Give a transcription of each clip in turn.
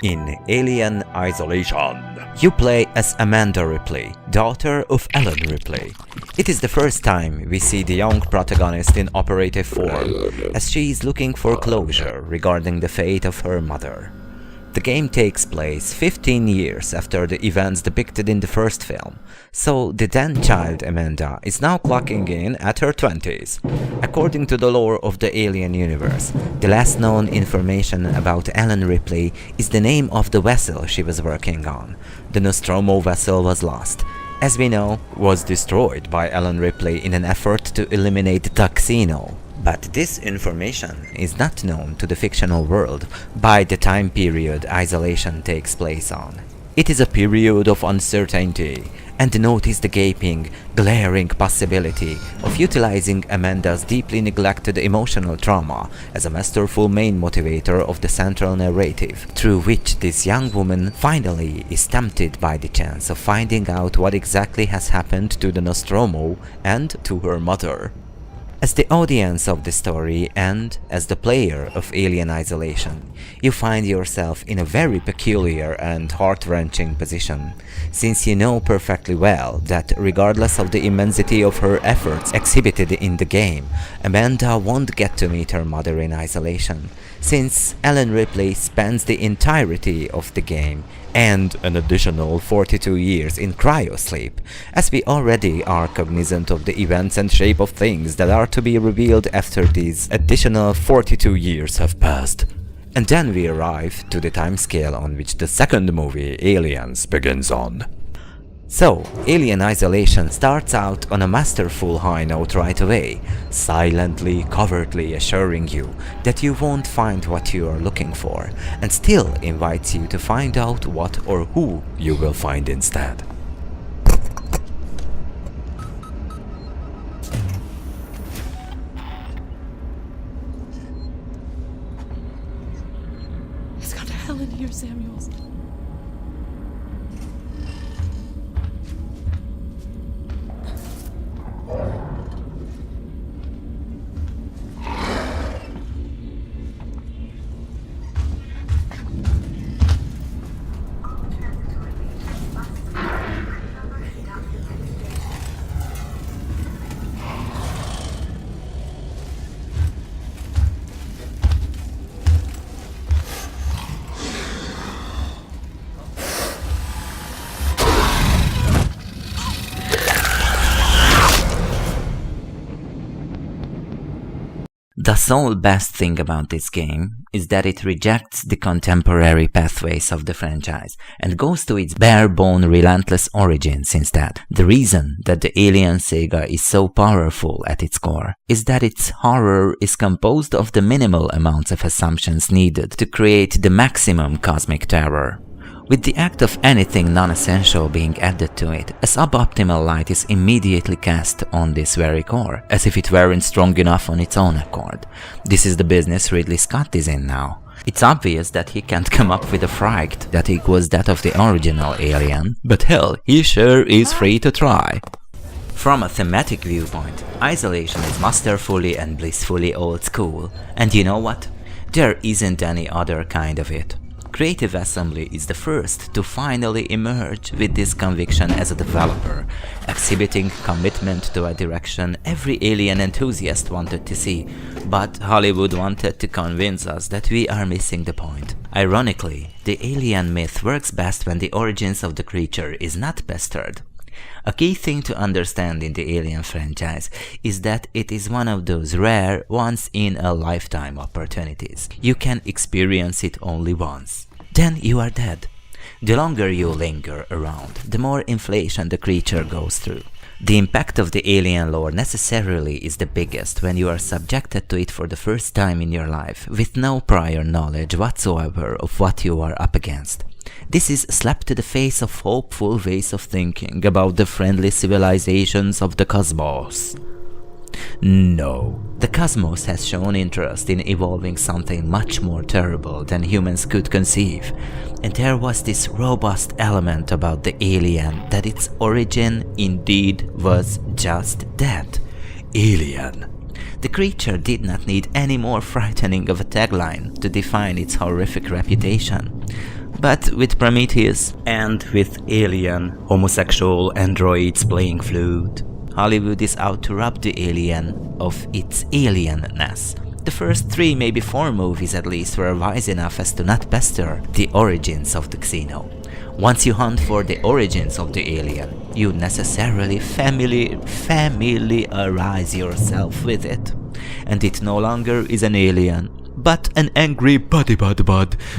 in Alien Isolation. You play as Amanda Ripley, daughter of Ellen Ripley. It is the first time we see the young protagonist in operative form, as she is looking for closure regarding the fate of her mother. The game takes place 15 years after the events depicted in the first film, so the then-child Amanda is now clocking in at her 20s. According to the lore of the Alien universe, the last known information about Ellen Ripley is the name of the vessel she was working on. The Nostromo vessel was lost, as we know, was destroyed by Ellen Ripley in an effort to eliminate the Tuxino. But this information is not known to the fictional world by the time period Isolation takes place on. It is a period of uncertainty, and notice the gaping, glaring possibility of utilizing Amanda's deeply neglected emotional trauma as a masterful main motivator of the central narrative, through which this young woman finally is tempted by the chance of finding out what exactly has happened to the Nostromo and to her mother. As the audience of the story and as the player of Alien Isolation, you find yourself in a very peculiar and heart-wrenching position, since you know perfectly well that regardless of the immensity of her efforts exhibited in the game, Amanda won't get to meet her mother in Isolation, since Ellen Ripley spends the entirety of the game and an additional 42 years in cryosleep, as we already are cognizant of the events and shape of things that are to be revealed after these additional 42 years have passed. And then we arrive to the timescale on which the second movie, Aliens, begins on. So, Alien Isolation starts out on a masterful high note right away, silently, covertly assuring you that you won't find what you are looking for, and still invites you to find out what or who you will find instead. It's got Helen here, Samuels. The sole best thing about this game is that it rejects the contemporary pathways of the franchise and goes to its bare-bone relentless origins instead. The reason that the Alien saga is so powerful at its core is that its horror is composed of the minimal amounts of assumptions needed to create the maximum cosmic terror, with the act of anything non-essential being added to it. A suboptimal light is immediately cast on this very core, as if it weren't strong enough on its own accord. This is the business Ridley Scott is in now. It's obvious that he can't come up with a fright that equals that of the original Alien, but hell, he sure is free to try. From a thematic viewpoint, Isolation is masterfully and blissfully old school, and you know what? There isn't any other kind of it. Creative Assembly is the first to finally emerge with this conviction as a developer, exhibiting commitment to a direction every Alien enthusiast wanted to see, but Hollywood wanted to convince us that we are missing the point. Ironically, the Alien myth works best when the origins of the creature is not pestered. A key thing to understand in the Alien franchise is that it is one of those rare, once-in-a-lifetime opportunities. You can experience it only once. Then you are dead. The longer you linger around, the more inflation the creature goes through. The impact of the Alien lore necessarily is the biggest when you are subjected to it for the first time in your life, with no prior knowledge whatsoever of what you are up against. This is slapped to the face of hopeful ways of thinking about the friendly civilizations of the cosmos. No, the cosmos has shown interest in evolving something much more terrible than humans could conceive, and there was this robust element about the alien that its origin indeed was just that, alien. The creature did not need any more frightening of a tagline to define its horrific reputation. but with Prometheus and with alien homosexual androids playing flute. Hollywood is out to rob the alien of its alienness. The first 3, maybe 4 movies at least were wise enough as to not pester the origins of the Xeno. Once you hunt for the origins of the alien, you necessarily familiarize yourself with it. And it no longer is an alien, but an angry buddy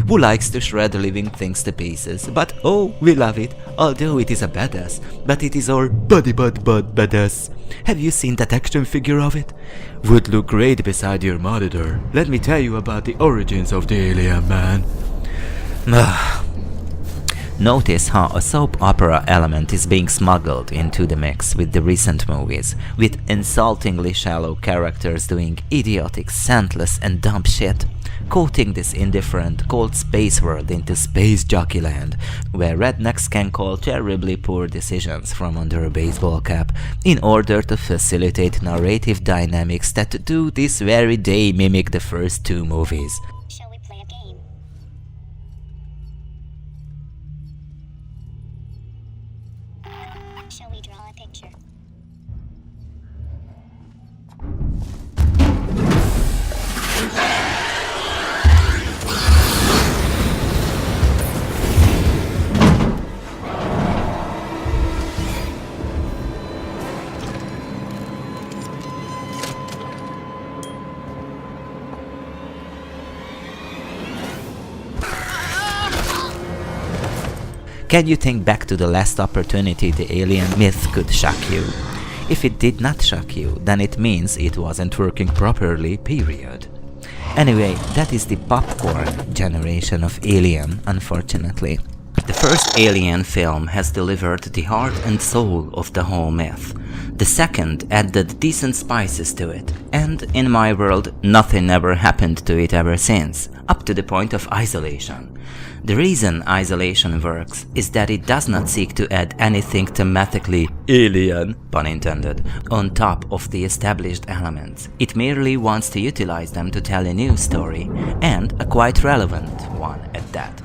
who likes to shred living things to pieces. But oh, we love it, although it is a badass, but it is our buddy badass. Have you seen that action figure of it? Would look great beside your monitor. Let me tell you about the origins of the alien, man. Notice how a soap opera element is being smuggled into the mix with the recent movies, with insultingly shallow characters doing idiotic, senseless and dumb shit, coating this indifferent, cold space world into space jockey land, where rednecks can call terribly poor decisions from under a baseball cap in order to facilitate narrative dynamics that do this very day mimic the first 2 movies. Shall we play a game? Shall we draw a picture? Can you think back to the last opportunity the alien myth could shock you? If it did not shock you, then it means it wasn't working properly, period. Anyway, that is the popcorn generation of Alien, unfortunately. The first Alien film has delivered the heart and soul of the whole myth. The second added decent spices to it, and in my world, nothing ever happened to it ever since, up to the point of Isolation. The reason Isolation works is that it does not seek to add anything thematically alien, pun intended, on top of the established elements. It merely wants to utilize them to tell a new story, and a quite relevant one at that.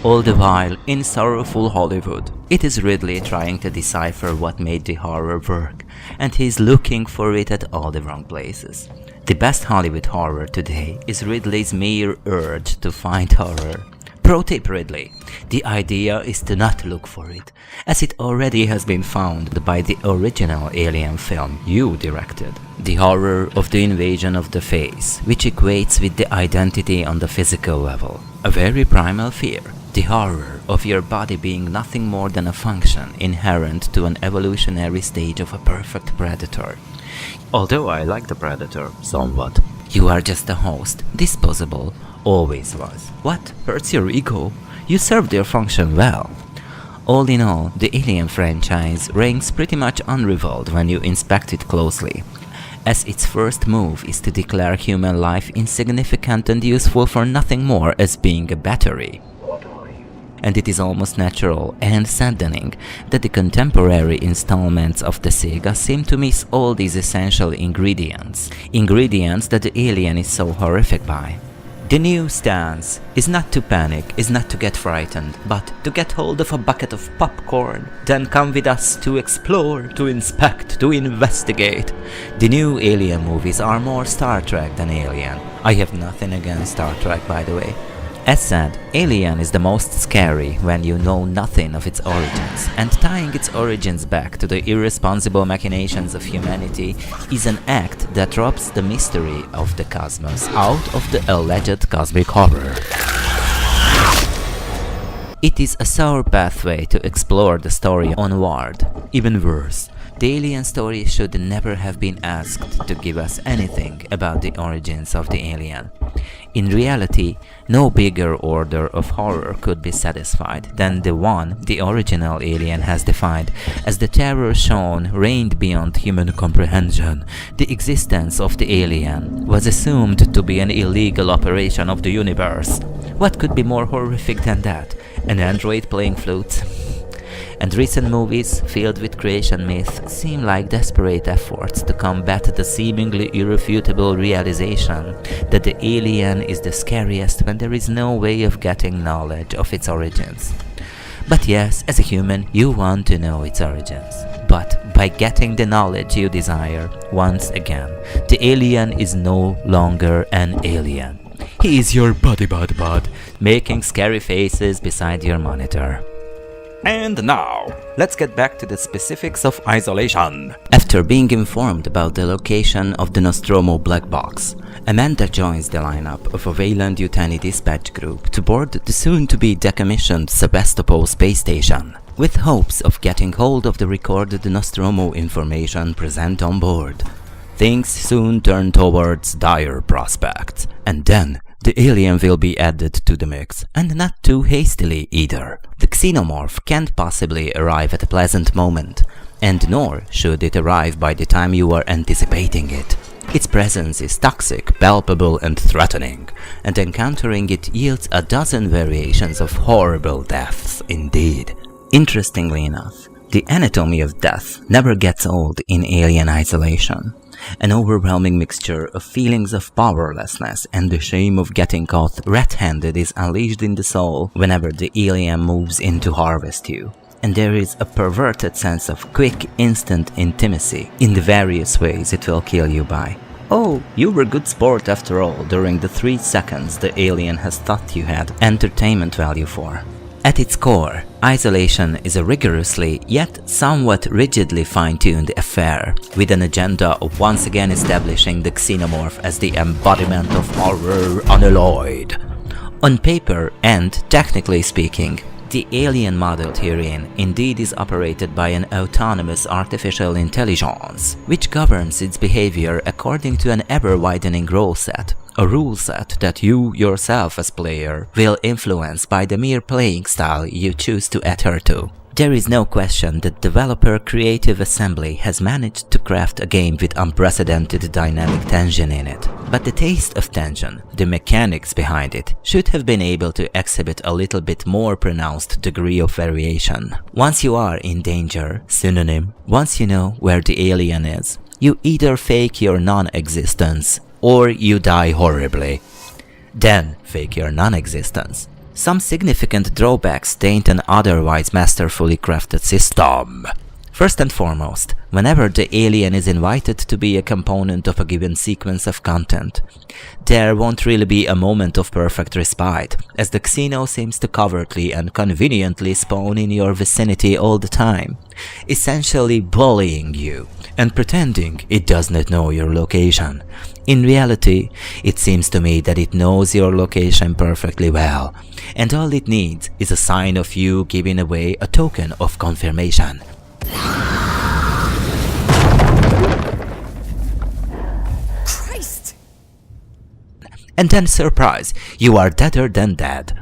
All the while, in sorrowful Hollywood, it is Ridley trying to decipher what made the horror work, and he's looking for it at all the wrong places. The best Hollywood horror today is Ridley's mere urge to find horror. Pro tip, Ridley: the idea is to not look for it, as it already has been found by the original Alien film you directed. The horror of the invasion of the face, which equates with the identity on the physical level. A very primal fear. The horror of your body being nothing more than a function inherent to an evolutionary stage of a perfect predator. Although I like the predator somewhat. You are just a host, disposable, always was. What? Hurts your ego? You served your function well. All in all, the Alien franchise rings pretty much unrivaled when you inspect it closely, as its first move is to declare human life insignificant and useful for nothing more as being a battery. And it is almost natural and saddening that the contemporary installments of the Sega seem to miss all these essential ingredients that the Alien is so horrific by. The new stance is not to panic, is not to get frightened, but to get hold of a bucket of popcorn, then come with us to explore, to inspect, to investigate. The new Alien movies are more Star Trek than Alien. I have nothing against Star Trek, by the way. As said, Alien is the most scary when you know nothing of its origins, and tying its origins back to the irresponsible machinations of humanity is an act that robs the mystery of the cosmos out of the alleged cosmic horror. It is a sour pathway to explore the story onward. Even worse, the Alien story should never have been asked to give us anything about the origins of the alien. In reality, no bigger order of horror could be satisfied than the one the original Alien has defined, as the terror shown reigned beyond human comprehension. The existence of the alien was assumed to be an illegal operation of the universe. What could be more horrific than that? An android playing flutes? and recent movies filled with creation myth seem like desperate efforts to combat the seemingly irrefutable realization that the alien is the scariest when there is no way of getting knowledge of its origins. But yes, as a human, you want to know its origins. But by getting the knowledge you desire, once again, the alien is no longer an alien. He is your buddy bud, making scary faces beside your monitor. And now, let's get back to the specifics of isolation. After being informed about the location of the Nostromo black box, Amanda joins the lineup of a Weyland-Yutani dispatch group to board the soon-to-be decommissioned Sebastopol space station, with hopes of getting hold of the recorded Nostromo information present on board. Things soon turn towards dire prospects, and then the alien will be added to the mix, and not too hastily either. The xenomorph can't possibly arrive at a pleasant moment, and nor should it arrive by the time you are anticipating it. Its presence is toxic, palpable and threatening, and encountering it yields a dozen variations of horrible deaths indeed. Interestingly enough, the anatomy of death never gets old in Alien Isolation. An overwhelming mixture of feelings of powerlessness and the shame of getting caught red-handed is unleashed in the soul whenever the alien moves in to harvest you. And there is a perverted sense of quick, instant intimacy in the various ways it will kill you by. Oh, you were good sport after all during the 3 seconds the alien has thought you had entertainment value for. At its core, Isolation is a rigorously, yet somewhat rigidly fine-tuned affair, with an agenda of once again establishing the xenomorph as the embodiment of horror unalloyed. On paper and, technically speaking, the alien modeled herein indeed is operated by an autonomous artificial intelligence, which governs its behavior according to an ever-widening rule set. A rule set that you yourself as player will influence by the mere playing style you choose to adhere to. There is no question that developer Creative Assembly has managed to craft a game with unprecedented dynamic tension in it. But the taste of tension, the mechanics behind it, should have been able to exhibit a little bit more pronounced degree of variation. Once you are in danger, synonym, once you know where the alien is, you either fake your non-existence or you die horribly. Then fake your non-existence. Some significant drawbacks taint an otherwise masterfully crafted system. First and foremost, whenever the alien is invited to be a component of a given sequence of content, there won't really be a moment of perfect respite, as the Xeno seems to covertly and conveniently spawn in your vicinity all the time, essentially bullying you and pretending it does not know your location. In reality, it seems to me that it knows your location perfectly well, and all it needs is a sign of you giving away a token of confirmation. Christ! And then surprise, you are deader than dead.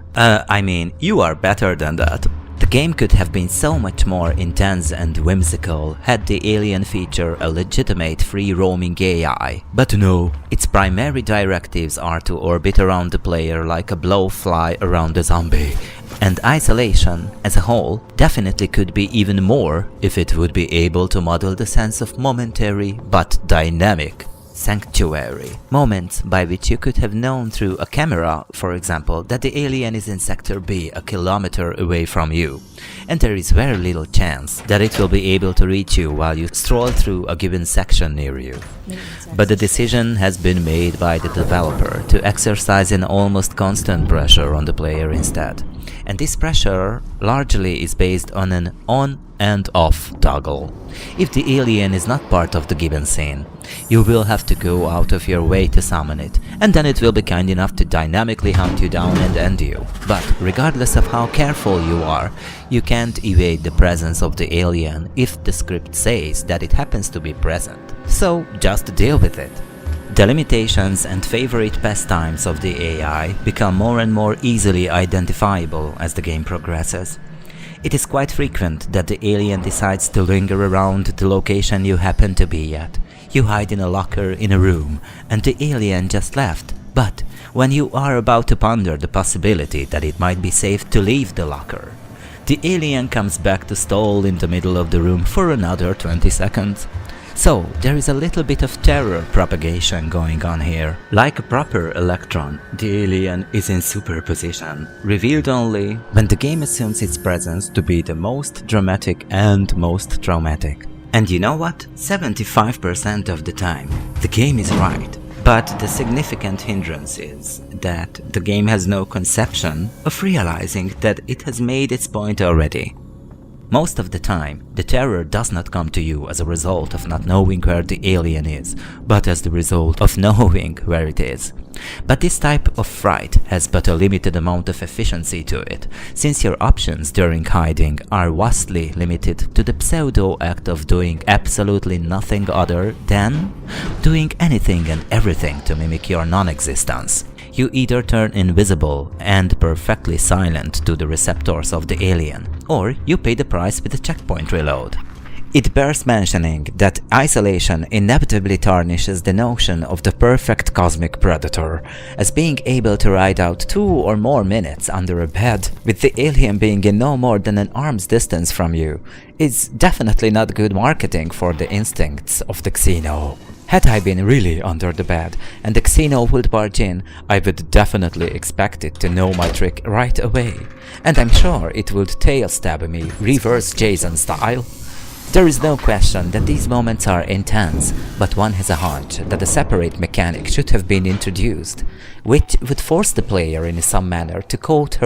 You are better than that. The game could have been so much more intense and whimsical had the alien feature a legitimate free-roaming AI. But no, its primary directives are to orbit around the player like a blowfly around a zombie. And Isolation, as a whole, definitely could be even more if it would be able to model the sense of momentary but dynamic sanctuary. Moments by which you could have known through a camera, for example, that the alien is in Sector B, a kilometer away from you, and there is very little chance that it will be able to reach you while you stroll through a given section near you. But the decision has been made by the developer to exercise an almost constant pressure on the player instead. And this pressure largely is based on an on and off toggle. If the alien is not part of the given scene, you will have to go out of your way to summon it, and then it will be kind enough to dynamically hunt you down and end you. But regardless of how careful you are, you can't evade the presence of the alien if the script says that it happens to be present. So just deal with it. The limitations and favorite pastimes of the AI become more and more easily identifiable as the game progresses. It is quite frequent that the alien decides to linger around the location you happen to be at. You hide in a locker in a room, and the alien just left. But when you are about to ponder the possibility that it might be safe to leave the locker, the alien comes back to stall in the middle of the room for another 20 seconds. So, there is a little bit of terror propagation going on here. Like a proper electron, the alien is in superposition, revealed only when the game assumes its presence to be the most dramatic and most traumatic. And you know what? 75% of the time, the game is right. But the significant hindrance is that the game has no conception of realizing that it has made its point already. Most of the time, the terror does not come to you as a result of not knowing where the alien is, but as the result of knowing where it is. But this type of fright has but a limited amount of efficiency to it, since your options during hiding are vastly limited to the pseudo act of doing absolutely nothing other than doing anything and everything to mimic your non-existence. You either turn invisible and perfectly silent to the receptors of the alien, or you pay the price with a checkpoint reload. It bears mentioning that isolation inevitably tarnishes the notion of the perfect cosmic predator, as being able to ride out 2 or more minutes under a bed, with the alien being in no more than an arm's distance from you, is definitely not good marketing for the instincts of the Xeno. Had I been really under the bed and the Xeno would barge in, I would definitely expect it to know my trick right away, and I'm sure it would tail stab me reverse Jason style. There is no question that these moments are intense, but one has a hunch that a separate mechanic should have been introduced, which would force the player in some manner to coat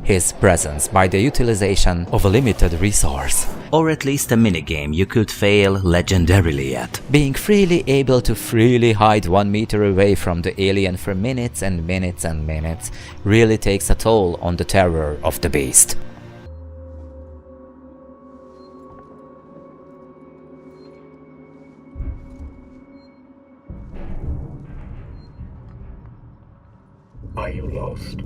his presence by the utilization of a limited resource. Or at least a minigame you could fail legendarily at. Being freely able to freely hide 1 meter away from the alien for minutes and minutes and minutes really takes a toll on the terror of the beast. Are you lost?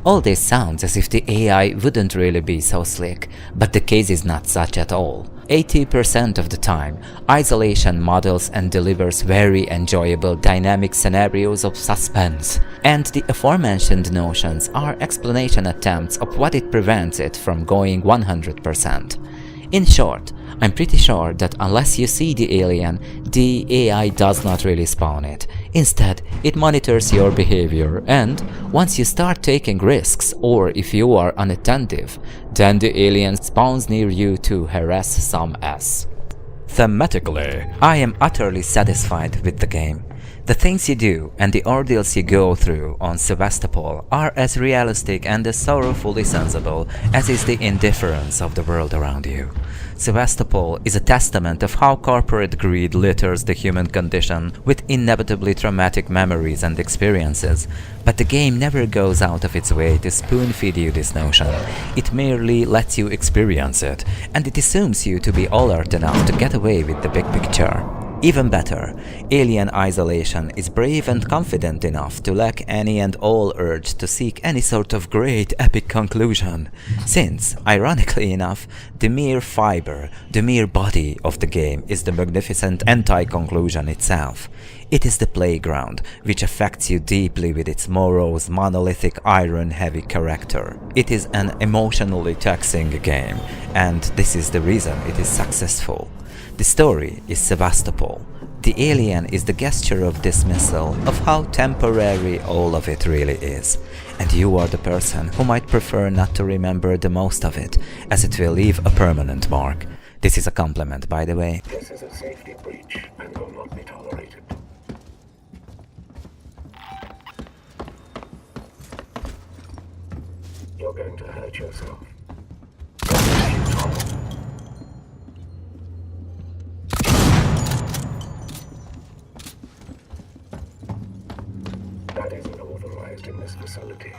All this sounds as if the AI wouldn't really be so slick, but the case is not such at all. 80% of the time, Isolation models and delivers very enjoyable dynamic scenarios of suspense, and the aforementioned notions are explanation attempts of what it prevents it from going 100%. In short, I'm pretty sure that unless you see the alien, the AI does not really spawn it. Instead, it monitors your behavior, and once you start taking risks, or if you are unattentive, then the alien spawns near you to harass some ass. Thematically, I am utterly satisfied with the game. The things you do and the ordeals you go through on Sevastopol are as realistic and as sorrowfully sensible as is the indifference of the world around you. Sevastopol is a testament of how corporate greed litters the human condition with inevitably traumatic memories and experiences, but the game never goes out of its way to spoon-feed you this notion. It merely lets you experience it, and it assumes you to be alert enough to get away with the big picture. Even better, Alien Isolation is brave and confident enough to lack any and all urge to seek any sort of great epic conclusion, since, ironically enough, the mere fiber, the mere body of the game is the magnificent anti-conclusion itself. It is the playground, which affects you deeply with its morose, monolithic, iron-heavy character. It is an emotionally taxing game, and this is the reason it is successful. The story is Sevastopol. The alien is the gesture of dismissal of how temporary all of it really is, and you are the person who might prefer not to remember the most of it, as it will leave a permanent mark. This is a compliment, by the way. This is a safety breach and will not be tolerated. You're going to hurt yourself. That isn't authorized in this facility.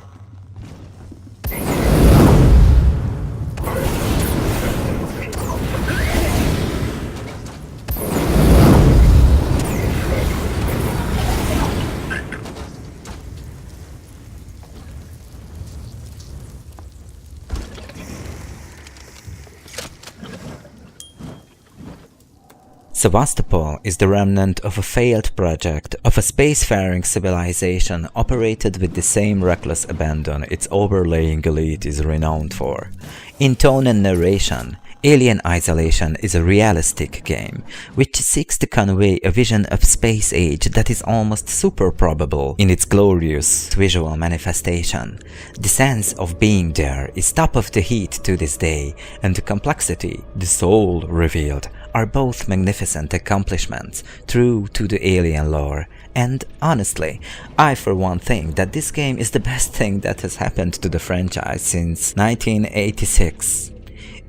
Sevastopol is the remnant of a failed project of a spacefaring civilization operated with the same reckless abandon its overlaying elite is renowned for. In tone and narration, Alien Isolation is a realistic game, which seeks to convey a vision of space age that is almost super probable in its glorious visual manifestation. The sense of being there is top of the heat to this day, and the complexity, the soul revealed, are both magnificent accomplishments true to the Alien lore. And honestly, I for one think that this game is the best thing that has happened to the franchise since 1986.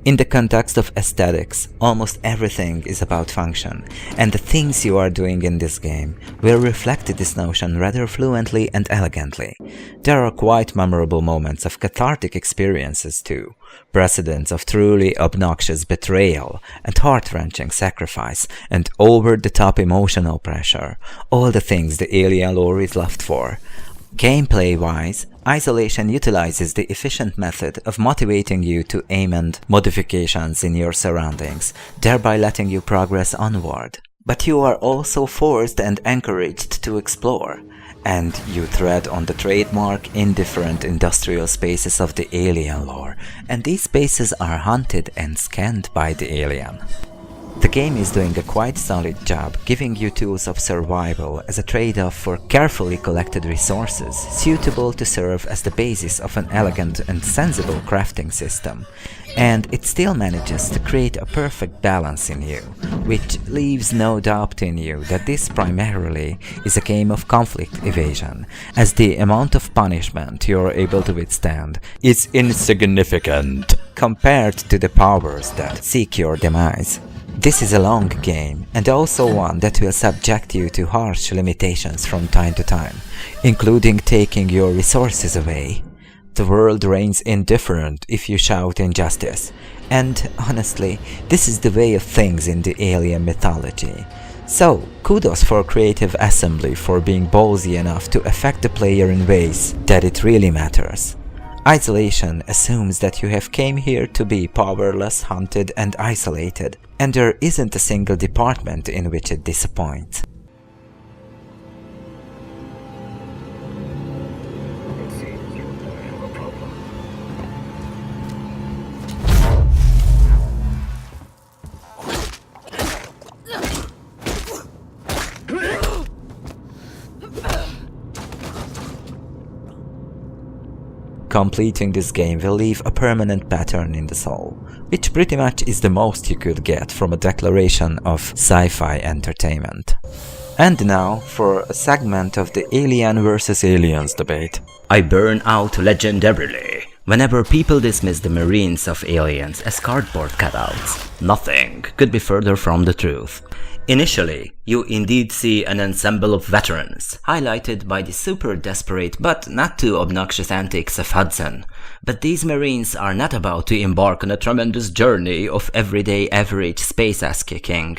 In the context of aesthetics, almost everything is about function, and the things you are doing in this game will reflect this notion rather fluently and elegantly. There are quite memorable moments of cathartic experiences too, precedents of truly obnoxious betrayal and heart-wrenching sacrifice and over-the-top emotional pressure, all the things the Alien lore is loved for. Gameplay-wise, Isolation utilizes the efficient method of motivating you to amend modifications in your surroundings, thereby letting you progress onward. But you are also forced and encouraged to explore, and you tread on the trademark indifferent industrial spaces of the Alien lore, and these spaces are hunted and scanned by the alien. The game is doing a quite solid job giving you tools of survival as a trade-off for carefully collected resources suitable to serve as the basis of an elegant and sensible crafting system. And it still manages to create a perfect balance in you, which leaves no doubt in you that this primarily is a game of conflict evasion, as the amount of punishment you're able to withstand is insignificant compared to the powers that seek your demise. This is a long game, and also one that will subject you to harsh limitations from time to time, including taking your resources away. The world reigns indifferent if you shout injustice, and honestly, this is the way of things in the alien mythology. So, kudos for Creative Assembly for being ballsy enough to affect the player in ways that it really matters. Isolation assumes that you have came here to be powerless, hunted and isolated, and there isn't a single department in which it disappoints. It seems you and I have a problem. Completing this game will leave a permanent pattern in the soul, which pretty much is the most you could get from a declaration of sci-fi entertainment. And now for a segment of the Alien vs Aliens debate. I burn out legendarily whenever people dismiss the Marines of Aliens as cardboard cutouts. Nothing could be further from the truth. Initially, you indeed see an ensemble of veterans, highlighted by the super desperate but not too obnoxious antics of Hudson. But these Marines are not about to embark on a tremendous journey of everyday average space ass kicking.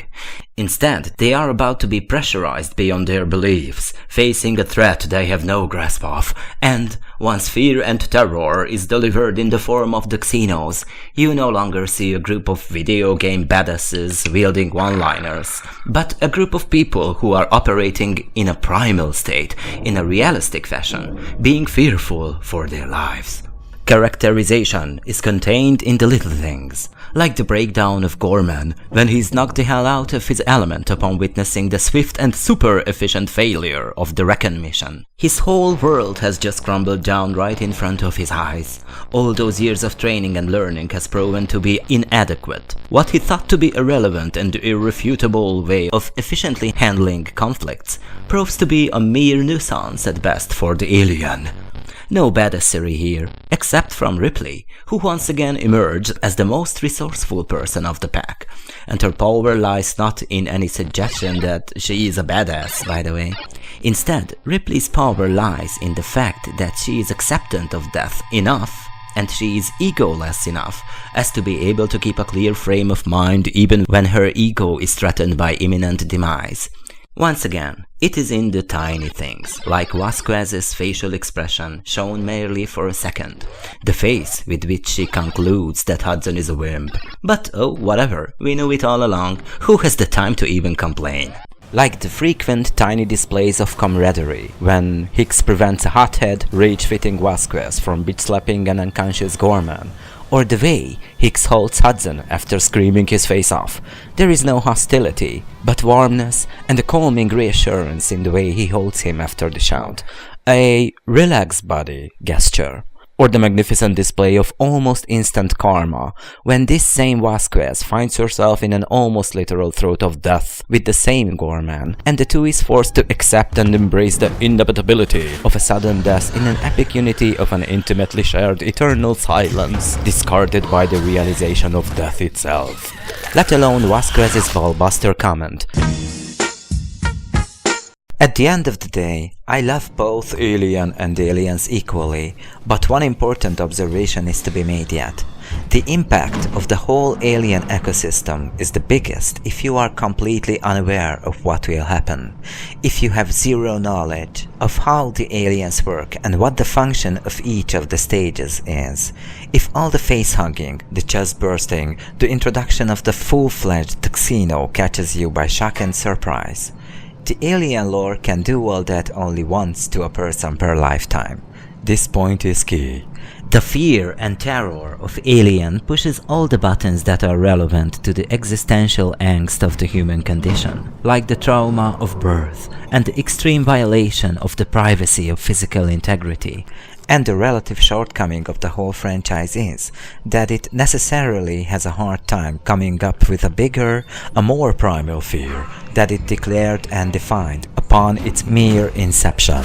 Instead, they are about to be pressurized beyond their beliefs, facing a threat they have no grasp of, and once fear and terror is delivered in the form of the Xenos, you no longer see a group of video game badasses wielding one-liners, but a group of people who are operating in a primal state, in a realistic fashion, being fearful for their lives. Characterization is contained in the little things, like the breakdown of Gorman when he's knocked the hell out of his element upon witnessing the swift and super efficient failure of the Recon mission. His whole world has just crumbled down right in front of his eyes. All those years of training and learning has proven to be inadequate. What he thought to be a relevant and irrefutable way of efficiently handling conflicts proves to be a mere nuisance at best for the alien. No badassery here, except from Ripley, who once again emerged as the most resourceful person of the pack. And her power lies not in any suggestion that she is a badass, by the way. Instead, Ripley's power lies in the fact that she is acceptant of death enough, and she is egoless enough as to be able to keep a clear frame of mind even when her ego is threatened by imminent demise. Once again, it is in the tiny things, like Vasquez's facial expression shown merely for a second, the face with which she concludes that Hudson is a wimp. But oh, whatever, we knew it all along, who has the time to even complain? Like the frequent tiny displays of camaraderie, when Hicks prevents a hothead, rage-fitting Vasquez from bitch-slapping an unconscious Gorman, or the way Hicks holds Hudson after screaming his face off. There is no hostility, but warmness and a calming reassurance in the way he holds him after the shout. A relax buddy gesture. Or the magnificent display of almost instant karma, when this same Vasquez finds herself in an almost literal throat of death with the same Gorman, and the two is forced to accept and embrace the inevitability of a sudden death in an epic unity of an intimately shared eternal silence, discarded by the realization of death itself. Let alone Vasquez's ballbuster comment. At the end of the day, I love both Alien and Aliens equally, but one important observation is to be made yet. The impact of the whole Alien ecosystem is the biggest if you are completely unaware of what will happen, if you have zero knowledge of how the aliens work and what the function of each of the stages is, if all the face-hugging, the chest bursting, the introduction of the full-fledged Xeno catches you by shock and surprise. The alien lore can do all that only once to a person per lifetime. This point is key. The fear and terror of Alien pushes all the buttons that are relevant to the existential angst of the human condition, like the trauma of birth and the extreme violation of the privacy of physical integrity. And the relative shortcoming of the whole franchise is that it necessarily has a hard time coming up with a bigger, a more primal fear that it declared and defined upon its mere inception.